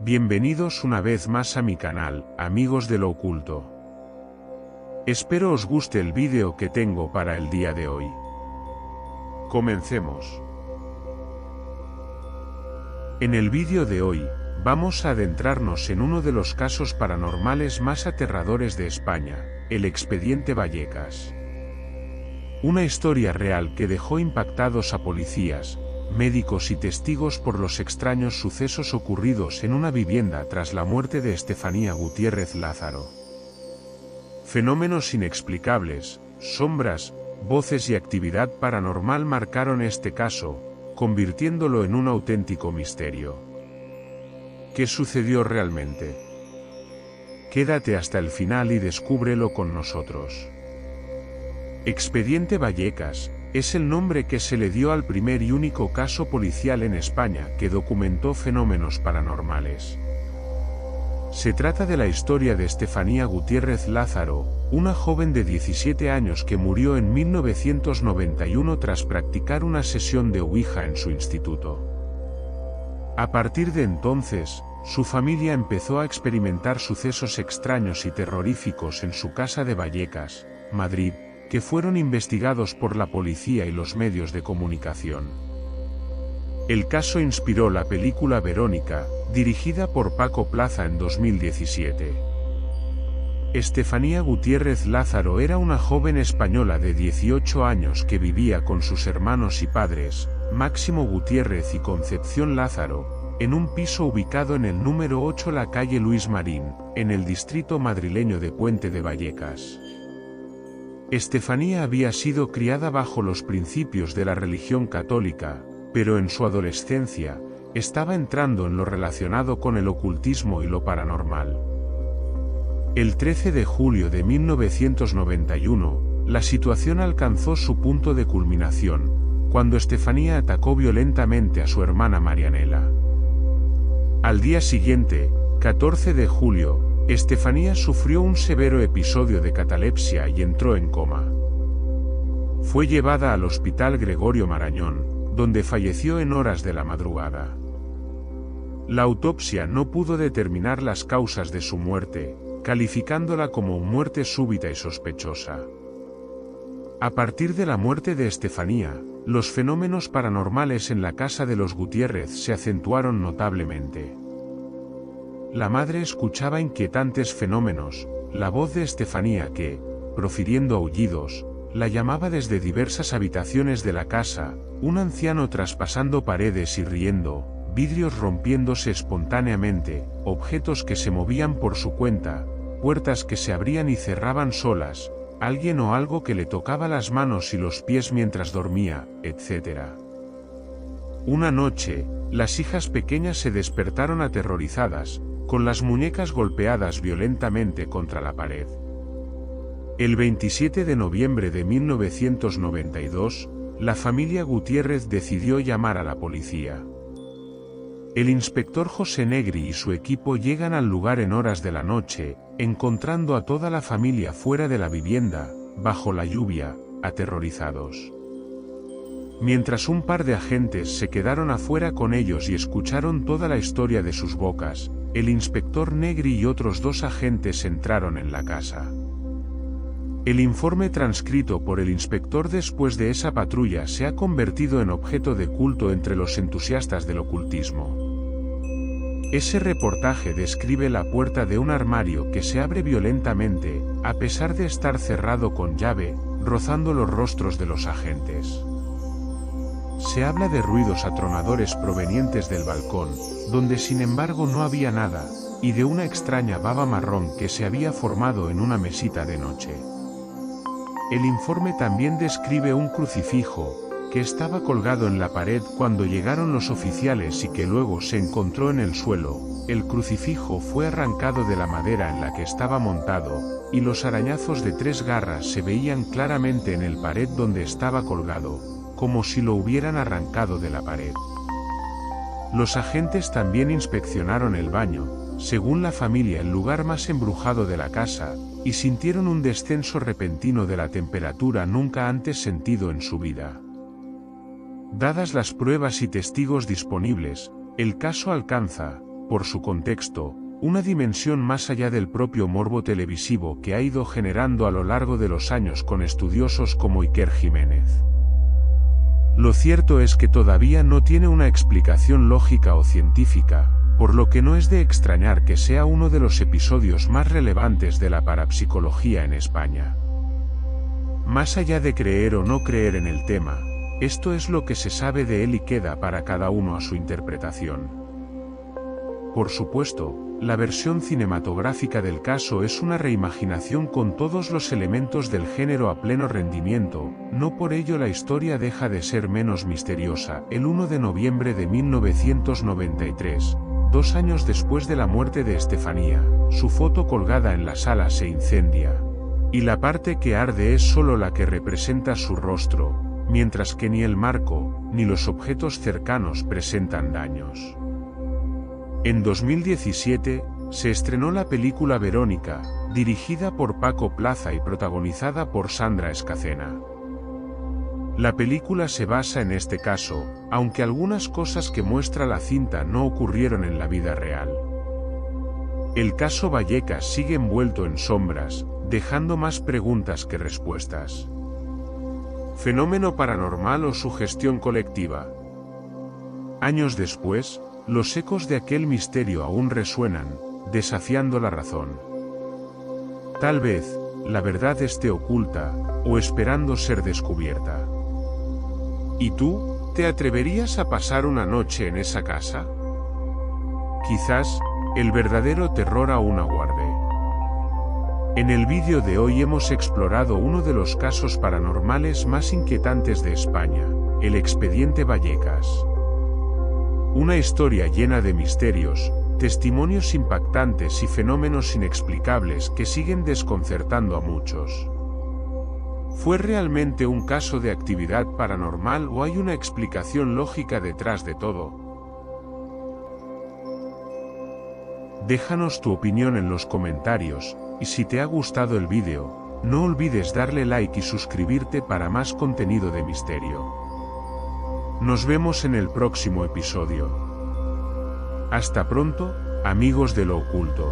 Bienvenidos una vez más a mi canal, amigos de lo oculto. Espero os guste el vídeo que tengo para el día de hoy. Comencemos. En el vídeo de hoy, vamos a adentrarnos en uno de los casos paranormales más aterradores de España, el Expediente Vallecas. Una historia real que dejó impactados a policías, médicos y testigos por los extraños sucesos ocurridos en una vivienda tras la muerte de Estefanía Gutiérrez Lázaro. Fenómenos inexplicables, sombras, voces y actividad paranormal marcaron este caso, convirtiéndolo en un auténtico misterio. ¿Qué sucedió realmente? Quédate hasta el final y descúbrelo con nosotros. Expediente Vallecas es el nombre que se le dio al primer y único caso policial en España que documentó fenómenos paranormales. Se trata de la historia de Estefanía Gutiérrez Lázaro, una joven de 17 años que murió en 1991 tras practicar una sesión de Ouija en su instituto. A partir de entonces, su familia empezó a experimentar sucesos extraños y terroríficos en su casa de Vallecas, Madrid, que fueron investigados por la policía y los medios de comunicación. El caso inspiró la película Verónica, dirigida por Paco Plaza en 2017. Estefanía Gutiérrez Lázaro era una joven española de 18 años que vivía con sus hermanos y padres, Máximo Gutiérrez y Concepción Lázaro, en un piso ubicado en el número 8 la calle Luis Marín, en el distrito madrileño de Puente de Vallecas. Estefanía había sido criada bajo los principios de la religión católica, pero en su adolescencia, estaba entrando en lo relacionado con el ocultismo y lo paranormal. El 13 de julio de 1991, la situación alcanzó su punto de culminación, cuando Estefanía atacó violentamente a su hermana Marianela. Al día siguiente, 14 de julio, Estefanía sufrió un severo episodio de catalepsia y entró en coma. Fue llevada al Hospital Gregorio Marañón, donde falleció en horas de la madrugada. La autopsia no pudo determinar las causas de su muerte, calificándola como muerte súbita y sospechosa. A partir de la muerte de Estefanía, los fenómenos paranormales en la casa de los Gutiérrez se acentuaron notablemente. La madre escuchaba inquietantes fenómenos, la voz de Estefanía que, profiriendo aullidos, la llamaba desde diversas habitaciones de la casa, un anciano traspasando paredes y riendo, vidrios rompiéndose espontáneamente, objetos que se movían por su cuenta, puertas que se abrían y cerraban solas, alguien o algo que le tocaba las manos y los pies mientras dormía, etc. Una noche, las hijas pequeñas se despertaron aterrorizadas, con las muñecas golpeadas violentamente contra la pared. El 27 de noviembre de 1992, la familia Gutiérrez decidió llamar a la policía. El inspector José Negri y su equipo llegan al lugar en horas de la noche, encontrando a toda la familia fuera de la vivienda, bajo la lluvia, aterrorizados. Mientras un par de agentes se quedaron afuera con ellos y escucharon toda la historia de sus bocas, el inspector Negri y otros 2 agentes entraron en la casa. El informe transcrito por el inspector después de esa patrulla se ha convertido en objeto de culto entre los entusiastas del ocultismo. Ese reportaje describe la puerta de un armario que se abre violentamente, a pesar de estar cerrado con llave, rozando los rostros de los agentes. Se habla de ruidos atronadores provenientes del balcón, donde sin embargo no había nada, y de una extraña baba marrón que se había formado en una mesita de noche. El informe también describe un crucifijo, que estaba colgado en la pared cuando llegaron los oficiales y que luego se encontró en el suelo. El crucifijo fue arrancado de la madera en la que estaba montado, y los arañazos de 3 garras se veían claramente en el pared donde estaba colgado, como si lo hubieran arrancado de la pared. Los agentes también inspeccionaron el baño, según la familia el lugar más embrujado de la casa, y sintieron un descenso repentino de la temperatura nunca antes sentido en su vida. Dadas las pruebas y testigos disponibles, el caso alcanza, por su contexto, una dimensión más allá del propio morbo televisivo que ha ido generando a lo largo de los años con estudiosos como Iker Jiménez. Lo cierto es que todavía no tiene una explicación lógica o científica, por lo que no es de extrañar que sea uno de los episodios más relevantes de la parapsicología en España. Más allá de creer o no creer en el tema, esto es lo que se sabe de él y queda para cada uno a su interpretación. Por supuesto, la versión cinematográfica del caso es una reimaginación con todos los elementos del género a pleno rendimiento, no por ello la historia deja de ser menos misteriosa. El 1 de noviembre de 1993, 2 años después de la muerte de Estefanía, su foto colgada en la sala se incendia. Y la parte que arde es solo la que representa su rostro, mientras que ni el marco, ni los objetos cercanos presentan daños. En 2017, se estrenó la película Verónica, dirigida por Paco Plaza y protagonizada por Sandra Escacena. La película se basa en este caso, aunque algunas cosas que muestra la cinta no ocurrieron en la vida real. El caso Vallecas sigue envuelto en sombras, dejando más preguntas que respuestas. ¿Fenómeno paranormal o sugestión colectiva? Años después, los ecos de aquel misterio aún resuenan, desafiando la razón. Tal vez, la verdad esté oculta, o esperando ser descubierta. ¿Y tú, te atreverías a pasar una noche en esa casa? Quizás, el verdadero terror aún aguarde. En el vídeo de hoy hemos explorado uno de los casos paranormales más inquietantes de España, el expediente Vallecas. Una historia llena de misterios, testimonios impactantes y fenómenos inexplicables que siguen desconcertando a muchos. ¿Fue realmente un caso de actividad paranormal o hay una explicación lógica detrás de todo? Déjanos tu opinión en los comentarios, y si te ha gustado el vídeo, no olvides darle like y suscribirte para más contenido de misterio. Nos vemos en el próximo episodio. Hasta pronto, amigos de lo oculto.